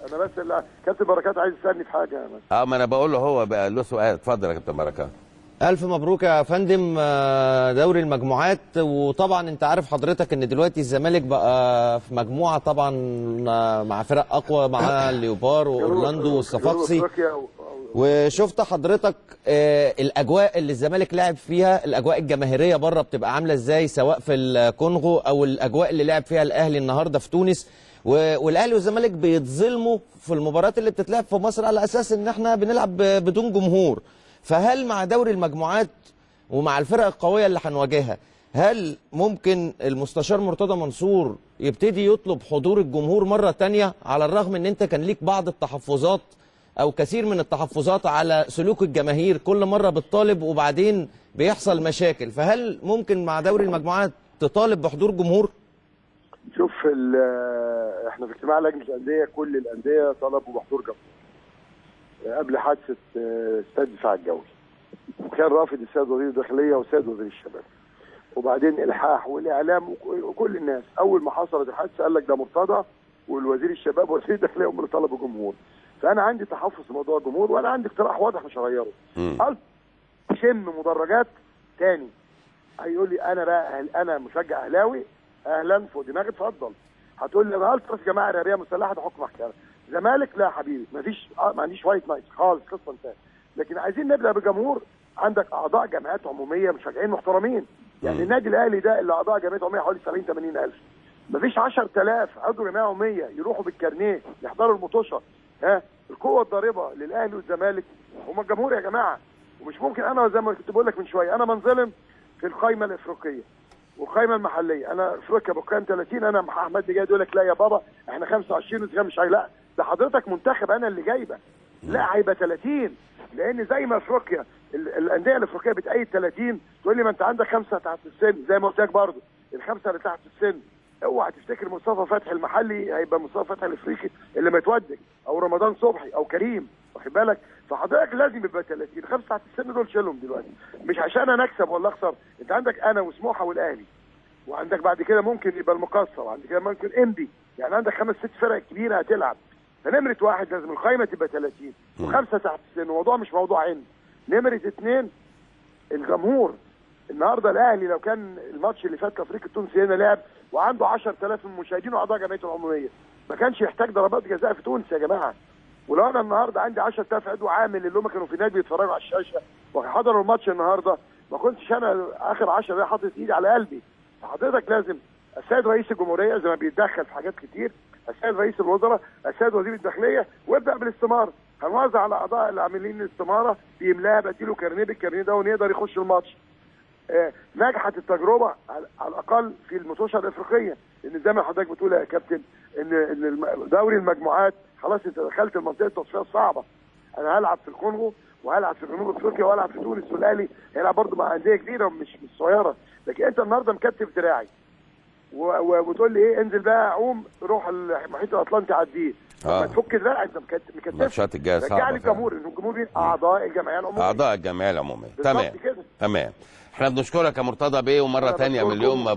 انا بس كابتن بركات عايز يسالني في حاجه انا. ما انا بقول له هو بقى له سؤال. اتفضل يا كابتن بركات. ألف مبروك يا فندم دوري المجموعات. وطبعا أنت عارف حضرتك إن دلوقتي الزمالك بقى في مجموعة طبعا مع فرق أقوى، مع ليوبار وأورلاندو والصفاقسي. وشفت حضرتك الأجواء اللي الزمالك لعب فيها، الأجواء الجماهيرية بره بتبقى عاملة إزاي، سواء في الكونغو أو الأجواء اللي لعب فيها الأهلي النهاردة في تونس. والاهلي والزمالك بيتظلموا في المباريات اللي بتتلعب في مصر على اساس ان احنا بنلعب بدون جمهور. فهل مع دوري المجموعات ومع الفرق القويه اللي هنواجهها، هل ممكن المستشار مرتضى منصور يبتدي يطلب حضور الجمهور مره تانية، على الرغم ان انت كان ليك بعض التحفظات او كثير من التحفظات على سلوك الجماهير، كل مره بتطالب وبعدين بيحصل مشاكل، فهل ممكن مع دوري المجموعات تطالب بحضور جمهور؟ شوف احنا في اجتماع لجنه الانديه كل الانديه طلبوا بحضور جمهور قبل حادثه استاد الدفاع الجوي، وكان رافض السيد وزير الداخليه والسيد وزير الشباب، وبعدين الحاح والاعلام وكل الناس. اول ما حصلت الحادثه قال لك ده مرتضى والوزير الشباب ووزير الداخليه هم اللي طلبوا جمهور. فانا عندي تحفظ في موضوع الجمهور، وانا عندي اقتراح واضح مش هغيره. قلت شم مدرجات تاني. هيقول لي انا بقى انا مشجع اهلاوي، اهلا فوق دماغي اتفضل. هتقول لي انا التراس جماعه ارهابيه مسلحه ده حكم محكمه. زمالك لا يا حبيبي، مفيش ما عنديش وايت نايت خالص، قصه انتهت. لكن عايزين نبدا بجمهور. عندك اعضاء جمعيات عموميه مشجعين محترمين، يعني النادي الاهلي ده اللي اعضاء جمعيه عموميه حوالي 70-80 الف. مفيش 10000 عضو جمعيه عموميه يروحوا بالكارنيه يحضروا المطوشه. القوه الضاربه للاهلي والزمالك هم الجمهور يا جماعه. ومش ممكن انا زي ما كنت بقول لك من شويه انا منظلم في القايمه الافريقيه والقايمه المحليه. انا افريقيا بكام 30، انا مع احمد جاي يقول لك لا يا بابا احنا 25 وانت مش لا ده حضرتك منتخب انا اللي جايبه. لا هيبقى 30، لان زي ما افريقيا الانديه الافريقيه بتأيد 30 تقول لي ما انت عندك 5 تحت السن زي ما قلت لك برضه الخمسه اللي تحت السن. اوعى تفتكر مصطفى فتحي المحلي هيبقى مصطفى فتحي الافريقي اللي متودج او رمضان صبحي او كريم، واخد بالك؟ فحضرتك لازم يبقى 30. 5 تحت السن دول شيلهم دلوقتي، مش عشان انا اكسب ولا اخسر. انت عندك انا وسموحه والاهلي، وعندك بعد كده ممكن يبقى المقصه، وعند كده ممكن انبي، يعني عندك 5-6 فرق كبيره هتلعب. فنمره واحد لازم القايمه تبقى 30 و5 تحت السن. الموضوع مش موضوع عند. نمره 2 الجمهور. النهارده الاهلي لو كان الماتش اللي فات كافريقيا التونسي هنا لعب وعنده 10000 من المشاهدين واعضاء جمعيته العموميه، ما كانش يحتاج ضربات جزاء في تونس يا جماعه. ولو انا النهارده عندي 10000 عضو عامل اللي هم كانوا في النادي بيتفرجوا على الشاشه وحضروا الماتش النهارده، ما كنتش انا اخر 10 دقايق حاطط ايدي على قلبي. فحضرتك لازم السيد رئيس الجمهوريه زي ما بيتدخل في حاجات كتير، السيد رئيس الوزراء، السيد وزير الداخليه، وابدا بالاستماره. هنوزع على اعضاء العاملين الاستماره بيملاها بديله كارنيه، بالكارنيه ده ونقدر يخش الماتش. نجحت التجربه على الاقل في المطوشه الافريقيه، لان زي ما حضرتك بتقول يا كابتن ان دوري المجموعات خلاص انت دخلت المنطقه التصفيه الصعبه. انا هلعب في الكونغو وهلعب في جنوب افريقيا وهلعب في تونس، والاهلي هيلعب برضه مع انديه كبيره مش صغيره. لكن انت النهارده مكتف دراعي وبتقول لي ايه انزل بقى عوم روح المحيط الاطلنطي عديه. ما تفك دراعك انت مكتف. ماتشات الجايه صعبه. رجع لي الجمهور، الجمهور اعضاء الجمعيه العموميه. اعضاء الجمعيه العموميه. تمام. احنا بنشكرك يا مرتضى بيه، ومره ثانيه مليون